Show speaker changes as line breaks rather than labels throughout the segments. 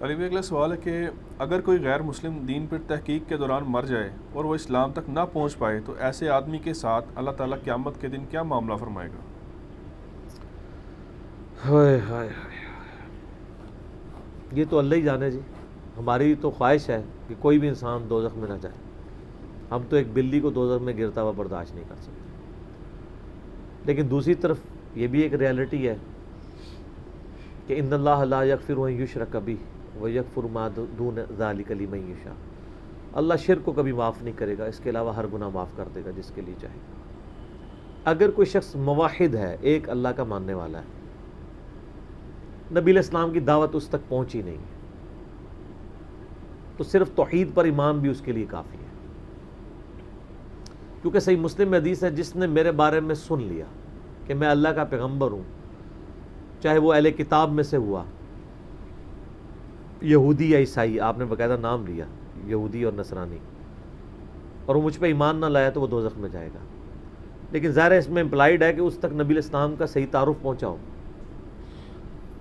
علی بھائی، اگلا سوال ہے کہ اگر کوئی غیر مسلم دین پر تحقیق کے دوران مر جائے اور وہ اسلام تک نہ پہنچ پائے تو ایسے آدمی کے ساتھ اللہ تعالیٰ قیامت کے دن کیا معاملہ فرمائے گا؟
ہائے ہائے ہائے، یہ تو اللہ ہی جانے جی۔ ہماری تو خواہش ہے کہ کوئی بھی انسان دوزخ میں نہ جائے۔ ہم تو ایک بلی کو دوزخ میں گرتا ہوا برداشت نہیں کر سکتے، لیکن دوسری طرف یہ بھی ایک ریالٹی ہے کہ ان اللہ لا یغفر ان یشرک بہ ویغفر ما دون ذلک لمن یشاء۔ اللہ شرک کو کبھی معاف نہیں کرے گا، اس کے علاوہ ہر گناہ معاف کر دے گا جس کے لیے چاہے گا۔ اگر کوئی شخص موحد ہے، ایک اللہ کا ماننے والا ہے، نبی علیہ السلام کی دعوت اس تک پہنچی نہیں، تو صرف توحید پر ایمان بھی اس کے لیے کافی ہے، کیونکہ صحیح مسلم میں حدیث ہے، جس نے میرے بارے میں سن لیا کہ میں اللہ کا پیغمبر ہوں، چاہے وہ اہل کتاب میں سے ہوا، یہودی یا عیسائی، آپ نے باقاعدہ نام لیا یہودی اور نصرانی، اور وہ مجھ پہ ایمان نہ لایا تو وہ دوزخ میں جائے گا۔ لیکن ظاہر ہے اس میں امپلائڈ ہے کہ اس تک نبی علیہ السلام کا صحیح تعارف پہنچا ہو۔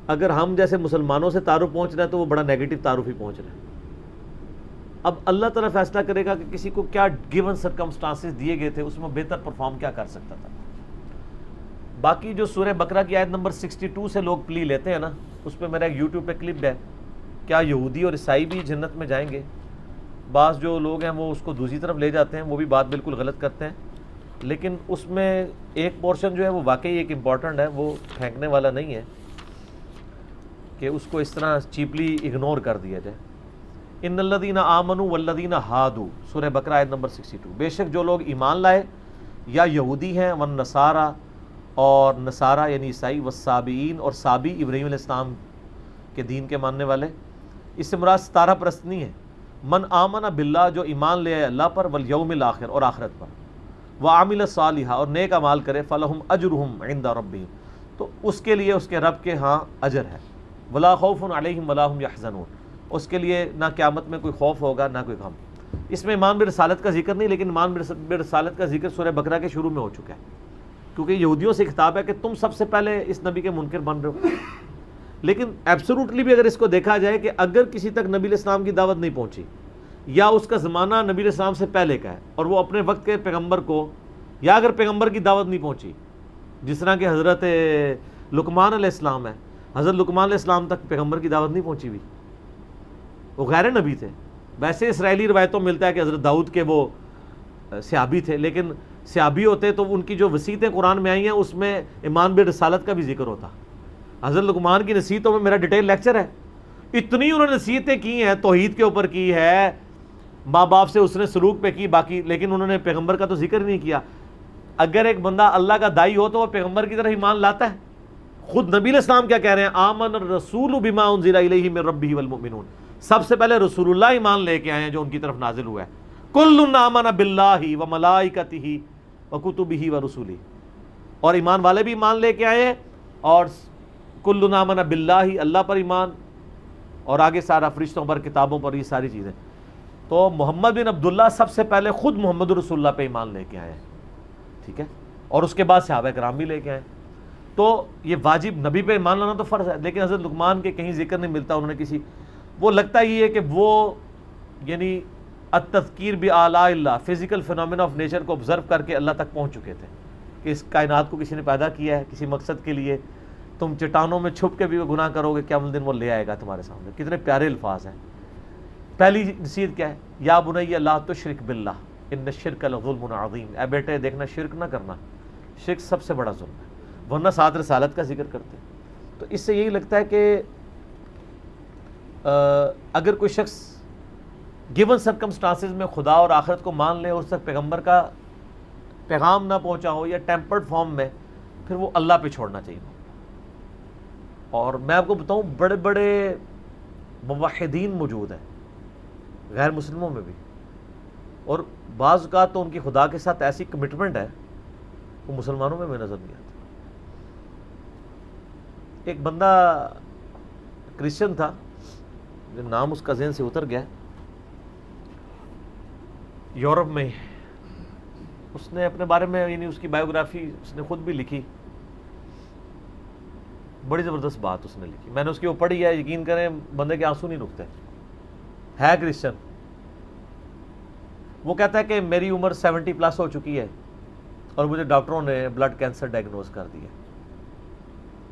اگر ہم جیسے مسلمانوں سے تعارف پہنچ رہا ہے تو وہ بڑا نیگیٹو تعارف ہی پہنچ رہا ہے۔ اب اللہ تعالیٰ فیصلہ کرے گا کہ کسی کو کیا گیون سرکمسٹانسز دیے گئے تھے، اس میں بہتر پرفارم کیا کر سکتا تھا۔ باقی جو سورہ بقرہ کی آیت نمبر 62 سے لوگ پلی لیتے ہیں نا، اس پہ میرا ایک یوٹیوب پہ کلپ ہے، کیا یہودی اور عیسائی بھی جنت میں جائیں گے؟ بعض جو لوگ ہیں وہ اس کو دوسری طرف لے جاتے ہیں، وہ بھی بات بالکل غلط کرتے ہیں، لیکن اس میں ایک پورشن جو ہے وہ واقعی ایک امپورٹنٹ ہے، وہ پھینکنے والا نہیں ہے کہ اس کو اس طرح چیپلی اگنور کر دیا جائے۔ ان الذین آمنوا والذین ہادوا، سورہ بقرہ آیت نمبر 62، بے شک جو لوگ ایمان لائے یا یہودی ہیں، والنصارى اور نصارہ یعنی عیسائی، والسابئین اور سابی ابراہیم علیہ السلام کے دین کے ماننے والے، اس سے مراد ستارہ پرست نہیں ہے، من آمن باللہ جو ایمان لے آئے اللہ پر، والیوم الآخر اور آخرت پر، وعمل صالحا اور نیک اعمال کرے، فلہم اجرہم عند ربہم تو اس کے لیے اس کے رب کے ہاں اجر ہے، ولا خوف علیہم ولا ہم یحزنون اس کے لیے نہ قیامت میں کوئی خوف ہوگا نہ کوئی غم۔ اس میں ایمان برسالت کا ذکر نہیں، لیکن ایمان برسالت کا ذکر سورہ بقرہ کے شروع میں ہو چکا ہے، کیونکہ یہودیوں سے خطاب ہے کہ تم سب سے پہلے اس نبی کے منکر بن رہے ہو۔ لیکن ایبسولوٹلی بھی اگر اس کو دیکھا جائے کہ اگر کسی تک نبی علیہ السلام کی دعوت نہیں پہنچی، یا اس کا زمانہ نبی علیہ السلام سے پہلے کا ہے اور وہ اپنے وقت کے پیغمبر کو، یا اگر پیغمبر کی دعوت نہیں پہنچی، جس طرح کہ حضرت لقمان علیہ السلام ہے، حضرت لقمان علیہ السلام تک پیغمبر کی دعوت نہیں پہنچی ہوئی، وہ غیر نبی تھے۔ ویسے اسرائیلی روایتوں ملتا ہے کہ حضرت داؤد کے وہ صحابی تھے، لیکن صحابی ہوتے تو ان کی جو وصیتیں قرآن میں آئی ہیں اس میں ایمان بالرسالت کا بھی ذکر ہوتا۔ حضرت لقمان کی نصیحتوں میں میرا ڈیٹیل لیکچر ہے، اتنی انہوں نے نصیحتیں کی ہیں، توحید کے اوپر کی ہے، ماں باپ سے اس نے سلوک پہ کی باقی، لیکن انہوں نے پیغمبر کا تو ذکر نہیں کیا۔ اگر ایک بندہ اللہ کا داعی ہو تو وہ پیغمبر کی طرف ایمان لاتا ہے۔ خود نبی علیہ السلام کیا کہہ رہے ہیں؟ آمن الرسول بما انزل الیہ من ربہ والمؤمنون، سب سے پہلے رسول اللہ ایمان لے کے آئے ہیں جو ان کی طرف نازل ہوا ہے۔ کل آمن باللہ وملائکتہ وکتبہ ورسلہ، اور ایمان والے بھی ایمان لے کے آئے ہیں، اور کل آمن باللہ اللہ پر ایمان، اور آگے سارا فرشتوں پر، کتابوں پر، یہ ساری چیزیں۔ تو محمد بن عبداللہ سب سے پہلے خود محمد رسول اللہ پہ ایمان لے کے آئے ہیں، ٹھیک ہے، اور اس کے بعد صحابہ کرام بھی لے کے آئے۔ تو یہ واجب، نبی پہ ایمان لانا تو فرض ہے، لیکن حضرت لقمان کے کہیں ذکر نہیں ملتا، انہوں نے کسی، وہ لگتا یہ ہے کہ وہ یعنی التذکیر بآلاء اللہ، فزیکل فینومینا آف نیچر کو آبزرو کر کے اللہ تک پہنچ چکے تھے کہ اس کائنات کو کسی نے پیدا کیا ہے کسی مقصد کے لیے، تم چٹانوں میں چھپ کے بھی وہ گناہ کرو گے، قیامت الدن وہ لے آئے گا تمہارے سامنے۔ کتنے پیارے الفاظ ہیں۔ پہلی نصیحت کیا ہے؟ یا بنی لا تشرک باللہ ان الشرک لظلم عظیم، اے بیٹے دیکھنا شرک نہ کرنا، شرک سب سے بڑا ظلم ہے، ورنہ ساتھ رسالت کا ذکر کرتے ہیں۔ تو اس سے یہی لگتا ہے کہ اگر کوئی شخص گیون سرکمسٹانسز میں خدا اور آخرت کو مان لے اور اس تک پیغمبر کا پیغام نہ پہنچا ہو یا ٹیمپرڈ فارم میں، پھر وہ اللہ پہ چھوڑنا چاہیے۔ اور میں آپ کو بتاؤں بڑے بڑے موحدین موجود ہیں غیر مسلموں میں بھی، اور بعض اوقات تو ان کی خدا کے ساتھ ایسی کمٹمنٹ ہے وہ مسلمانوں میں نظر نہیں آتی۔ ایک بندہ کرسچن تھا، نام اس کا ذہن سے اتر گیا، یورپ میں، اس نے اپنے بارے میں یعنی اس کی بایوگرافی اس نے خود بھی لکھی، بڑی زبردست بات اس نے لکھی، میں نے اس کی وہ پڑھی ہے، یقین کریں بندے کے آنسو نہیں رکتے، ہے کرسچن. وہ کہتا ہے کہ میری عمر 70+ ہو چکی ہے اور مجھے ڈاکٹروں نے بلڈ کینسر ڈائگنوز کر دیا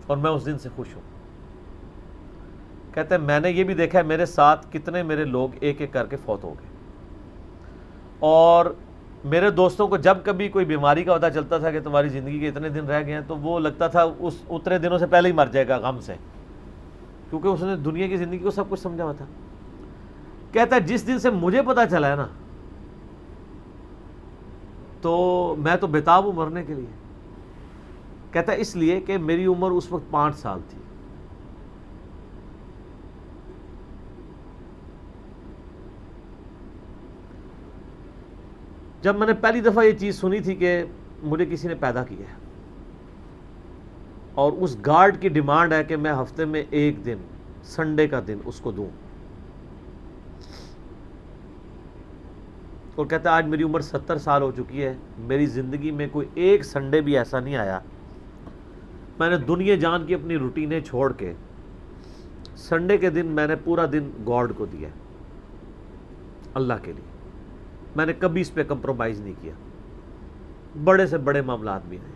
اور میں اس دن سے خوش ہوں. کہتے ہیں میں نے یہ بھی دیکھا ہے میرے ساتھ کتنے میرے لوگ ایک ایک کر کے فوت ہو گئے، اور میرے دوستوں کو جب کبھی کوئی بیماری کا پتہ چلتا تھا کہ تمہاری زندگی کے اتنے دن رہ گئے ہیں، تو وہ لگتا تھا اس اتنے دنوں سے پہلے ہی مر جائے گا غم سے، کیونکہ اس نے دنیا کی زندگی کو سب کچھ سمجھا ہوا تھا. کہتا ہے جس دن سے مجھے پتہ چلا ہے نا، تو میں تو بےتاب ہوں مرنے کے لیے. کہتا ہے اس لیے کہ میری عمر اس وقت 5 سال تھی. جب میں نے پہلی دفعہ یہ چیز سنی تھی کہ مجھے کسی نے پیدا کیا ہے اور اس گارڈ کی ڈیمانڈ ہے کہ میں ہفتے میں ایک دن سنڈے کا دن اس کو دوں، اور کہتا ہے آج میری عمر 70 سال ہو چکی ہے، میری زندگی میں کوئی ایک سنڈے بھی ایسا نہیں آیا میں نے دنیا جان کی اپنی روٹینیں چھوڑ کے سنڈے کے دن میں نے پورا دن گاڈ کو دیا اللہ کے لیے. میں نے کبھی اس پہ کمپرومائز نہیں کیا، بڑے سے بڑے معاملات بھی ہیں.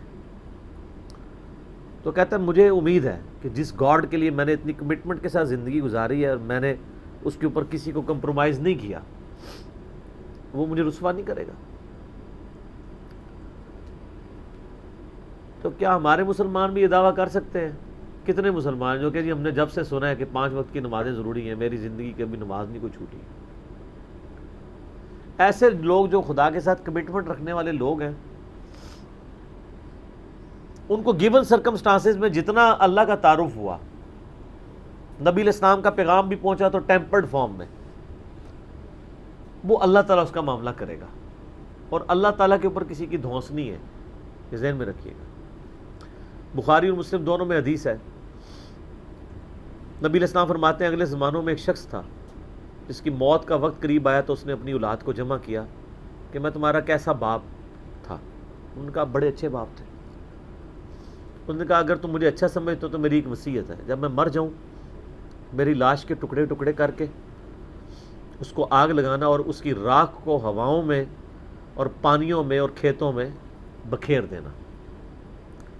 تو کہتا ہے مجھے امید ہے کہ جس گاڈ کے لیے میں نے اتنی کمٹمنٹ کے ساتھ زندگی گزاری ہے اور میں نے اس کے اوپر کسی کو کمپرومائز نہیں کیا، وہ مجھے رسوا نہیں کرے گا. تو کیا ہمارے مسلمان بھی یہ دعویٰ کر سکتے ہیں؟ کتنے مسلمان جو کہ جی ہم نے جب سے سنا ہے کہ 5 وقت کی نمازیں ضروری ہیں، میری زندگی کی ابھی نماز نہیں کوئی چھوٹی. ایسے لوگ جو خدا کے ساتھ کمٹمنٹ رکھنے والے لوگ ہیں، ان کو گیون سرکمسٹانسز میں جتنا اللہ کا تعارف ہوا، نبی علیہ السلام کا پیغام بھی پہنچا تو ٹیمپرڈ فارم میں، وہ اللہ تعالیٰ اس کا معاملہ کرے گا، اور اللہ تعالیٰ کے اوپر کسی کی دھونس نہیں ہے، یہ ذہن میں رکھیے گا. بخاری اور مسلم دونوں میں حدیث ہے، نبی علیہ السلام فرماتے ہیں اگلے زمانوں میں ایک شخص تھا جس کی موت کا وقت قریب آیا تو اس نے اپنی اولاد کو جمع کیا کہ میں تمہارا کیسا باپ تھا. ان کا بڑے اچھے باپ تھے. انہوں نے کہا اگر تم مجھے اچھا سمجھتے ہو تو میری ایک وصیت ہے، جب میں مر جاؤں میری لاش کے ٹکڑے ٹکڑے کر کے اس کو آگ لگانا اور اس کی راکھ کو ہواؤں میں اور پانیوں میں اور کھیتوں میں بکھیر دینا.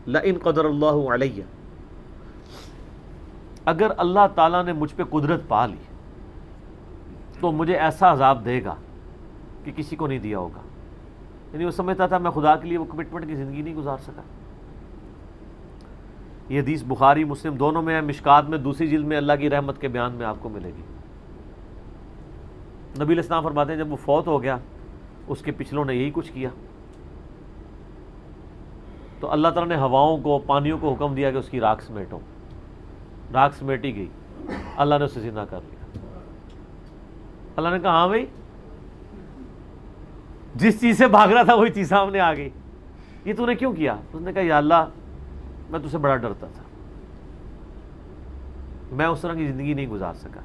لئن قدر اللہ علیہ، اگر اللہ تعالیٰ نے مجھ پہ قدرت پا لی تو مجھے ایسا عذاب دے گا کہ کسی کو نہیں دیا ہوگا. یعنی وہ سمجھتا تھا میں خدا کے لیے وہ کمٹمنٹ کی زندگی نہیں گزار سکا. یہ حدیث بخاری مسلم دونوں میں ہے. مشکات میں دوسری جلد میں اللہ کی رحمت کے بیان میں آپ کو ملے گی. نبی علیہ السلام فرماتے ہیں جب وہ فوت ہو گیا اس کے پچھلوں نے یہی کچھ کیا، تو اللہ تعالیٰ نے ہواؤں کو پانیوں کو حکم دیا کہ اس کی راکھ سمیٹو. راکھ سمیٹی گئی، اللہ نے اسے زندہ کر لیا. اللہ نے کہا ہاں بھائی جس چیز سے بھاگ رہا تھا وہی چیز سامنے آ گئی، یہ تو نے کیوں کیا؟ اس نے کہا یا اللہ میں تجھ سے بڑا ڈرتا تھا، میں اس طرح کی زندگی نہیں گزار سکا.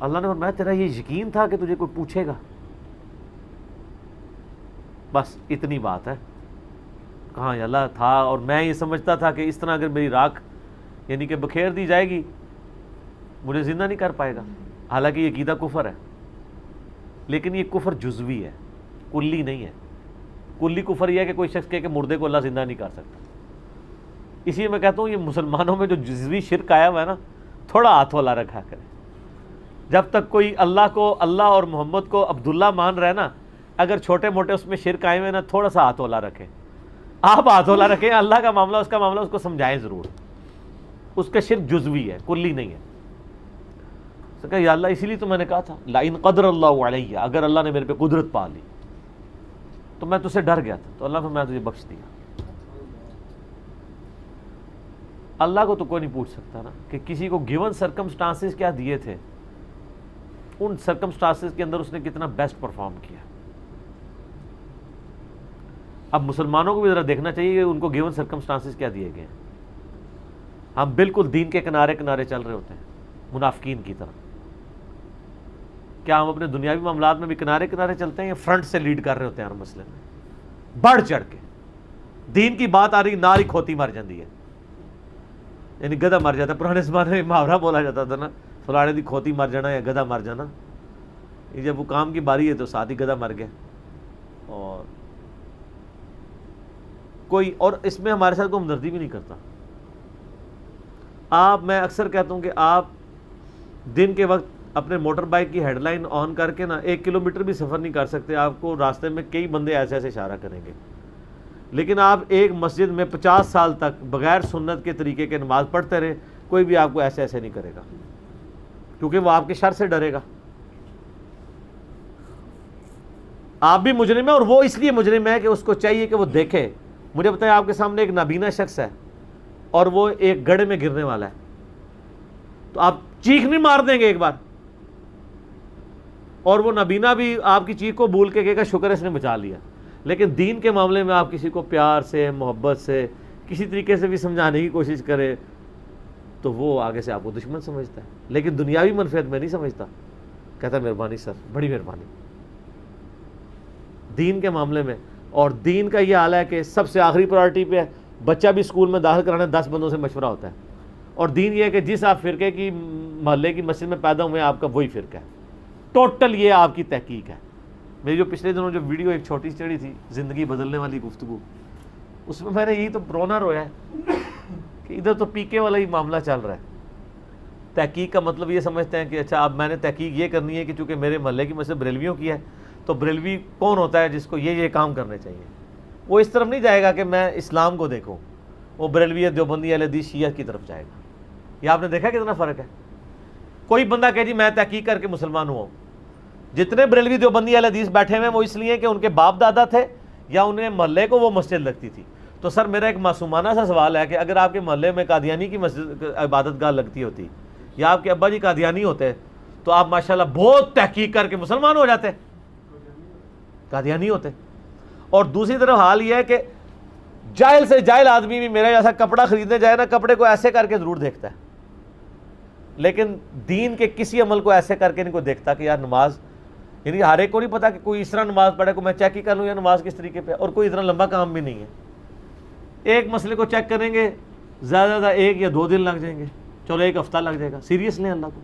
اللہ نے فرمایا تیرا یہ یقین تھا کہ تجھے کوئی پوچھے گا؟ بس اتنی بات ہے. کہاں یا اللہ تھا، اور میں یہ سمجھتا تھا کہ اس طرح اگر میری راکھ یعنی کہ بکھیر دی جائے گی مجھے زندہ نہیں کر پائے گا. حالانکہ یہ عقیدہ کفر ہے، لیکن یہ کفر جزوی ہے، کلی نہیں ہے. کلی کفر یہ ہے کہ کوئی شخص کہے کہ مردے کو اللہ زندہ نہیں کر سکتا. اسی لیے میں کہتا ہوں یہ مسلمانوں میں جو جزوی شرک آیا ہوا ہے نا، تھوڑا ہاتھ والا رکھا کرے. جب تک کوئی اللہ کو، اللہ اور محمد کو عبداللہ مان رہے نا، اگر چھوٹے موٹے اس میں شرک آئے ہوئے نا، تھوڑا سا ہاتھ والا رکھیں. آپ ہاتھ والا رکھیں، اللہ کا معاملہ اس کا معاملہ اس کو سمجھائیں ضرور. اس کا شرک جزوی ہے، کلی نہیں ہے. تو کہا یا اللہ اسی لیے تو میں نے کہا تھا لئن قدر اللہ علیہ، اگر اللہ نے میرے پہ قدرت پا لی تو میں تجھ سے ڈر گیا تھا، تو اللہ نے میں تجھے بخش دیا. اللہ کو تو کوئی نہیں پوچھ سکتا نا کہ کسی کو گیون سرکمسٹانسز کیا دیے تھے، ان سرکمسٹانسز کے اندر اس نے کتنا بیسٹ پرفارم کیا. اب مسلمانوں کو بھی ذرا دیکھنا چاہیے کہ ان کو گیون سرکمسٹانسز کیا دیے گئے ہیں. ہم بالکل دین کے کنارے کنارے چل رہے ہوتے ہیں منافقین کی طرح. کیا ہم اپنے دنیاوی معاملات میں بھی کنارے کنارے چلتے ہیں یا فرنٹ سے لیڈ کر رہے ہوتے ہیں ہر مسئلے میں بڑھ چڑھ کے؟ دین کی بات آ رہی نال ہی کھوتی مر جاتی ہے، یعنی گدھا مر جاتا ہے. پرانے زمانے میں محاورہ بولا جاتا تھا نا، فلانے دی کھوتی مر جانا یا گدھا مر جانا. جب وہ کام کی باری ہے تو ساتھ ہی گدھا مر گیا. اور کوئی اور اس میں ہمارے ساتھ کوئی ہمدردی بھی نہیں کرتا. میں اکثر کہتا ہوں کہ آپ دن کے وقت اپنے موٹر بائک کی ہیڈ لائن آن کر کے نا 1 کلومیٹر بھی سفر نہیں کر سکتے. آپ کو راستے میں کئی بندے ایسے ایسے اشارہ کریں گے، لیکن آپ ایک مسجد میں 50 سال تک بغیر سنت کے طریقے کے نماز پڑھتے رہے، کوئی بھی آپ کو ایسے ایسے نہیں کرے گا، کیونکہ وہ آپ کے شر سے ڈرے گا. آپ بھی مجرم ہے، اور وہ اس لیے مجرم ہے کہ اس کو چاہیے کہ وہ دیکھے. مجھے بتائیں، آپ کے سامنے ایک نابینا شخص ہے اور وہ ایک گڑھے میں گرنے والا ہے، تو آپ چیخ نہیں مار دیں گے ایک بار؟ اور وہ نابینا بھی آپ کی چیخ کو بھول کے کہے گا شکر ہے اس نے بچا لیا. لیکن دین کے معاملے میں آپ کسی کو پیار سے، محبت سے، کسی طریقے سے بھی سمجھانے کی کوشش کرے تو وہ آگے سے آپ کو دشمن سمجھتا ہے، لیکن دنیاوی منفعت میں نہیں سمجھتا. کہتا ہے مہربانی سر، بڑی مہربانی. دین کے معاملے میں، اور دین کا یہ حال ہے کہ سب سے آخری پرائرٹی پہ ہے. بچہ بھی اسکول میں داخل کرانا 10 بندوں سے مشورہ ہوتا ہے، اور دین یہ ہے کہ جس آپ فرقے کی محلے کی مسجد میں پیدا ہوئے ہیں آپ کا وہی فرقہ ہے. ٹوٹل یہ آپ کی تحقیق ہے. میری جو پچھلے دنوں جو ویڈیو ایک چھوٹی سی چڑھی تھی، زندگی بدلنے والی گفتگو، اس میں نے یہی تو رونا رویا ہے کہ ادھر تو پی کے والا ہی معاملہ چل رہا ہے. تحقیق کا مطلب یہ سمجھتے ہیں کہ اچھا اب میں نے تحقیق یہ کرنی ہے کہ چونکہ میرے محلے کی مسجد بریلویوں کی ہے تو بریلوی کون ہوتا ہے جس کو یہ کام کرنے چاہیے. وہ اس طرف نہیں جائے گا کہ میں اسلام کو دیکھوں، وہ بریلویت دیوبندی اہل حدیث شیعہ کی طرف جائے گا. یہ آپ نے دیکھا کتنا فرق ہے. کوئی بندہ کہ جی میں تحقیق کر کے مسلمان ہوں. جتنے بریلوی دیوبندی اہل حدیث بیٹھے ہوئے وہ اس لیے کہ ان کے باپ دادا تھے یا انہیں محلے کو وہ مسجد لگتی تھی. تو سر میرا ایک معصومانہ سا سوال ہے کہ اگر آپ کے محلے میں قادیانی کی مسجد عبادت گاہ لگتی ہوتی یا آپ کے ابا جی قادیانی ہوتے تو آپ ماشاءاللہ بہت تحقیق کر کے مسلمان ہو جاتے. قادیانی ہوتے. اور دوسری طرف حال یہ ہے کہ جاہل سے جاہل آدمی بھی میرا جیسا کپڑا خریدنے جائے نا، کپڑے کو ایسے کر کے ضرور دیکھتا ہے، لیکن دین کے کسی عمل کو ایسے کر کے نہیں کوئی دیکھتا کہ یار نماز، یعنی ہر ایک کو نہیں پتا کہ کوئی اس طرح نماز پڑھے کو میں چیک ہی کر لوں یا نماز کس طریقے پہ. اور کوئی اتنا لمبا کام بھی نہیں ہے. ایک مسئلے کو چیک کریں گے زیادہ سے زیادہ 1 یا 2 دن لگ جائیں گے، چلو 1 ہفتہ لگ جائے گا. سیریس لیں اللہ کو،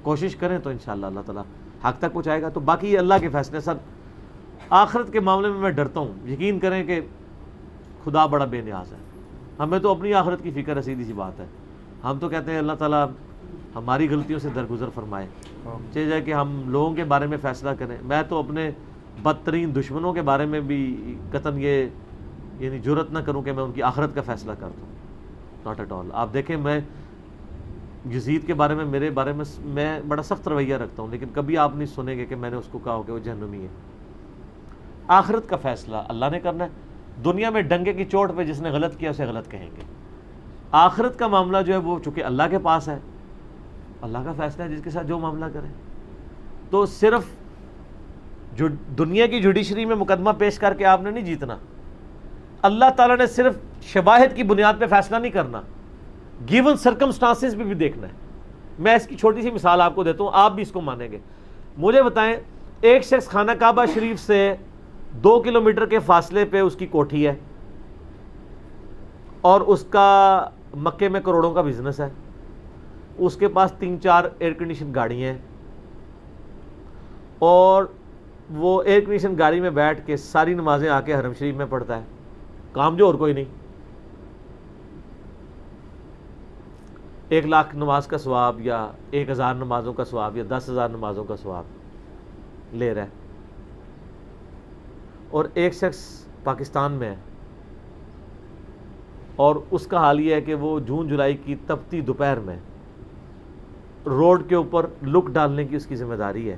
کوشش کریں تو انشاءاللہ اللہ تعالیٰ حق تک پہنچائے گا. تو باقی یہ اللہ کے فیصلے. سر آخرت کے معاملے میں ڈرتا ہوں. یقین کریں کہ خدا بڑا بے نیاز ہے. ہمیں تو اپنی آخرت کی فکر ہے، سیدھی سی بات ہے. ہم تو کہتے ہیں اللہ تعالیٰ ہماری غلطیوں سے درگزر فرمائے، چاہیے کہ ہم لوگوں کے بارے میں فیصلہ کریں. میں تو اپنے بدترین دشمنوں کے بارے میں بھی قطعاً یہ یعنی جرأت نہ کروں کہ میں ان کی آخرت کا فیصلہ کر دوں. Not at all. آپ دیکھیں میں یزید کے بارے میں، میرے بارے میں میں بڑا سخت رویہ رکھتا ہوں، لیکن کبھی آپ نہیں سنیں گے کہ میں نے اس کو کہا ہو کہ وہ جہنمی ہے. آخرت کا فیصلہ اللہ نے کرنا ہے. دنیا میں ڈنگے کی چوٹ پہ جس نے غلط کیا اسے غلط کہیں گے. آخرت کا معاملہ جو ہے وہ چونکہ اللہ کے پاس ہے، اللہ کا فیصلہ ہے جس کے ساتھ جو معاملہ کرے. تو صرف جو دنیا کی جوڈیشری میں مقدمہ پیش کر کے آپ نے نہیں جیتنا. اللہ تعالیٰ نے صرف شواہد کی بنیاد پہ فیصلہ نہیں کرنا، گیون سرکمسٹانسز بھی دیکھنا ہے. میں اس کی چھوٹی سی مثال آپ کو دیتا ہوں، آپ بھی اس کو مانیں گے. مجھے بتائیں، ایک شخص خانہ کعبہ شریف سے 2 کلومیٹر کے فاصلے پہ اس کی کوٹھی ہے اور اس کا مکے میں کروڑوں کا بزنس ہے. اس کے پاس 3-4 ایئر کنڈیشن گاڑیاں ہیں اور وہ ایئر کنڈیشن گاڑی میں بیٹھ کے ساری نمازیں آ کے حرم شریف میں پڑھتا ہے. کام جو اور کوئی نہیں. 1 لاکھ نماز کا ثواب یا 1000 نمازوں کا ثواب یا 10,000 نمازوں کا ثواب لے رہا ہے. اور ایک شخص پاکستان میں ہے اور اس کا حال یہ ہے کہ وہ جون جولائی کی تپتی دوپہر میں روڈ کے اوپر لک ڈالنے کی اس کی ذمہ داری ہے،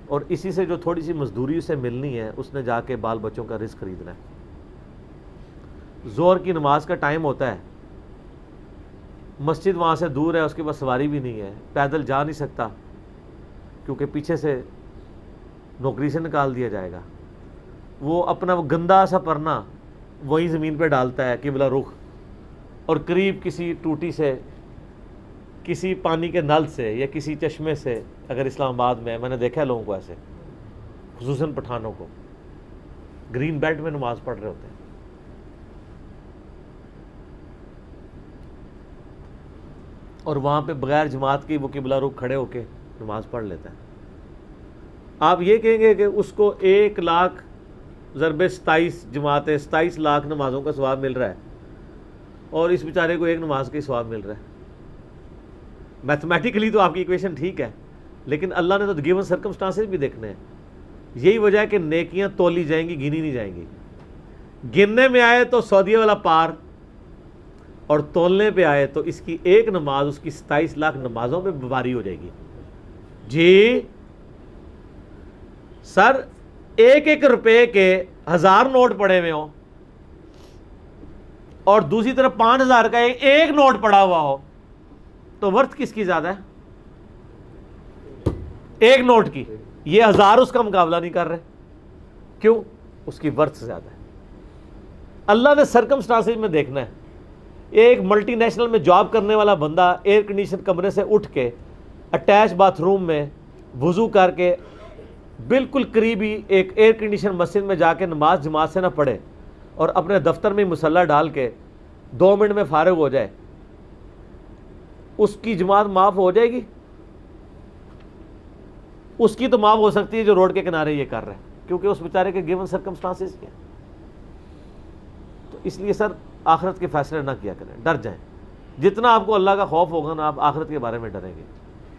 اور اسی سے جو تھوڑی سی مزدوری اسے ملنی ہے اس نے جا کے بال بچوں کا رزق خریدنا ہے. ظہر کی نماز کا ٹائم ہوتا ہے، مسجد وہاں سے دور ہے، اس کے پاس سواری بھی نہیں ہے، پیدل جا نہیں سکتا کیونکہ پیچھے سے نوکری سے نکال دیا جائے گا. وہ اپنا وہ گندا سا پرنا وہی زمین پہ ڈالتا ہے قبلہ رخ، اور قریب کسی ٹوٹی سے، کسی پانی کے نل سے یا کسی چشمے سے، اگر اسلام آباد میں میں نے دیکھا ہے لوگوں کو ایسے، خصوصاً پٹھانوں کو، گرین بیلٹ میں نماز پڑھ رہے ہوتے ہیں. اور وہاں پہ بغیر جماعت کی وہ قبلہ رخ کھڑے ہو کے نماز پڑھ لیتا ہے. آپ یہ کہیں گے کہ اس کو 1,00,000 ضرب 27 جماعتیں 27 لاکھ نمازوں کا ثواب مل رہا ہے اور اس بیچارے کو ایک نماز کا ثواب مل رہا ہے. میتھمیٹیکلی تو آپ کی ایکویشن ٹھیک ہے, لیکن اللہ نے تو گیون سرکمسٹانسز بھی دیکھنے ہیں. یہی وجہ ہے کہ نیکیاں تولی جائیں گی, گنی نہیں جائیں گی. گننے میں آئے تو سعودیہ والا پار, اور تولنے پہ آئے تو اس کی ایک نماز اس کی 27 لاکھ نمازوں پہ باری ہو جائے گی. جی سر, 1 روپے کے 1000 نوٹ پڑے ہوئے ہوں اور دوسری طرف 5000 کا ایک نوٹ پڑا ہوا ہو, تو ورتھ کس کی زیادہ ہے؟ ایک نوٹ کی. یہ 1000 اس کا مقابلہ نہیں کر رہے. کیوں؟ اس کی ورتھ زیادہ ہے. اللہ نے سرکمسٹانسز میں دیکھنا ہے. ایک ملٹی نیشنل میں جاب کرنے والا بندہ ایئر کنڈیشن کمرے سے اٹھ کے اٹیچ باتھ روم میں وضو کر کے بالکل قریبی ایک ایئر کنڈیشن مسجد میں جا کے نماز جماعت سے نہ پڑھے اور اپنے دفتر میں مصلی ڈال کے 2 منٹ میں فارغ ہو جائے, اس کی جماعت معاف ہو جائے گی؟ اس کی تو معاف ہو سکتی ہے جو روڈ کے کنارے یہ کر رہے ہیں, کیونکہ اس بیچارے کے گیون سرکمسٹانسز کیا. تو اس لیے سر آخرت کے فیصلے نہ کیا کریں, ڈر جائیں. جتنا آپ کو اللہ کا خوف ہوگا نا, آپ آخرت کے بارے میں ڈریں گے.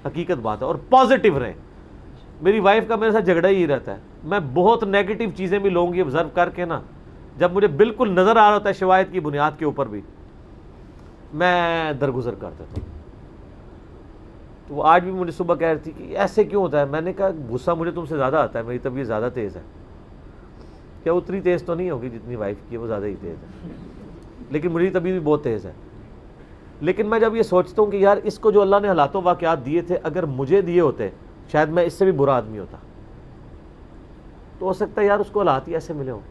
حقیقت بات ہے. اور پازیٹیو رہیں. میری وائف کا میرے ساتھ جھگڑا ہی رہتا ہے. میں بہت نیگیٹو چیزیں بھی لوگوں کی آبزرو کر کے نا, جب مجھے بالکل نظر آ رہا ہوتا ہے شواہد کی بنیاد کے اوپر بھی, میں درگزر کر دیتا ہوں. تو وہ آج بھی مجھے صبح کہہ رہی تھی کہ ایسے کیوں ہوتا ہے. میں نے کہا غصہ مجھے تم سے زیادہ آتا ہے, میری طبیعت زیادہ تیز ہے. کیا اتنی تیز تو نہیں ہوگی جتنی وائف کی ہے, وہ زیادہ ہی تیز ہے, لیکن میری طبیعت بھی بہت تیز ہے. لیکن میں جب یہ سوچتا ہوں کہ یار اس کو جو اللہ نے حالات و واقعات دیے تھے, اگر مجھے دیے ہوتے شاید میں اس سے بھی برا آدمی ہوتا. تو ہو سکتا ہے یار اس کو حالات ہی ایسے ملے ہوں.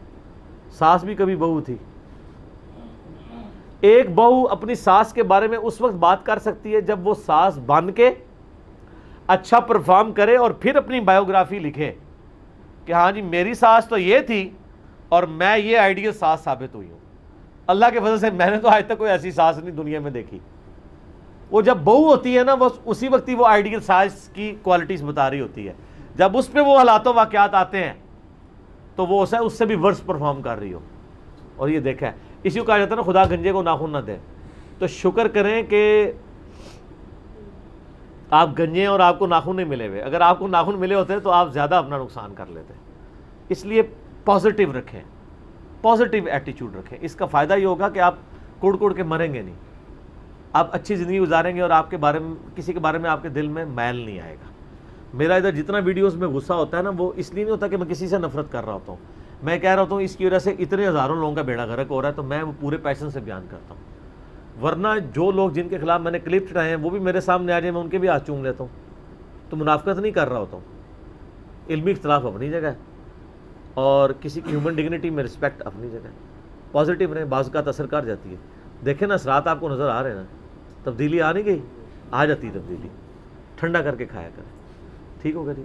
ساس بھی کبھی بہو تھی. ایک بہو اپنی ساس کے بارے میں اس وقت بات کر سکتی ہے جب وہ ساس بن کے اچھا پرفارم کرے اور پھر اپنی بایوگرافی لکھے کہ ہاں جی میری ساس تو یہ تھی اور میں یہ آئیڈیل ساس ثابت ہوئی ہوں. اللہ کے فضل سے میں نے تو آج تک کوئی ایسی ساس نہیں دنیا میں دیکھی. وہ جب بہو ہوتی ہے نا, وہ اسی وقت ہی وہ آئیڈیل ساس کی کوالٹیز بتا رہی ہوتی ہے. جب اس پہ وہ حالات و واقعات آتے ہیں تو وہ اس سے بھی ورس پرفارم کر رہی ہو. اور یہ دیکھا ہے, اسی کو کہا جاتا ہے نا خدا گنجے کو ناخن نہ دے. تو شکر کریں کہ آپ گنجے اور آپ کو ناخن نہیں ملے ہوئے. اگر آپ کو ناخن ملے ہوتے تو آپ زیادہ اپنا نقصان کر لیتے. اس لیے پازیٹیو رکھیں, پازیٹیو ایٹیچیوڈ رکھیں. اس کا فائدہ یہ ہوگا کہ آپ کڑ کڑ کے مریں گے نہیں, آپ اچھی زندگی گزاریں گے اور آپ کے بارے میں کسی کے بارے میں آپ کے دل میں میل نہیں آئے گا. میرا ادھر جتنا ویڈیوز میں غصہ ہوتا ہے نا, وہ اس لیے نہیں ہوتا کہ میں کسی سے نفرت کر رہا ہوتا ہوں. میں کہہ رہا ہوتا ہوں اس کی وجہ سے اتنے ہزاروں لوگوں کا بیڑا غرق ہو رہا ہے, تو میں وہ پورے پیشن سے بیان کرتا ہوں. ورنہ جو لوگ جن کے خلاف میں نے کلپ چڑھائے ہیں وہ بھی میرے سامنے آ جائیں, میں ان کے بھی ہاتھ چوم لیتا ہوں. تو منافقت نہیں کر رہا ہوتا ہوں. علمی اختلاف اپنی جگہ ہے اور کسی کی ہیومن ڈگنیٹی میں رسپیکٹ اپنی جگہ ہے. پازیٹیو رہیں, بعض کا اثر کر جاتی ہے. دیکھیں نا اثرات آپ کو نظر آ رہے ہیں نا, تبدیلی آ نہیں گئی, آ جاتی ہے تبدیلی. ٹھنڈا کر کے کھایا کریں. ٹھیک ہوگا جی.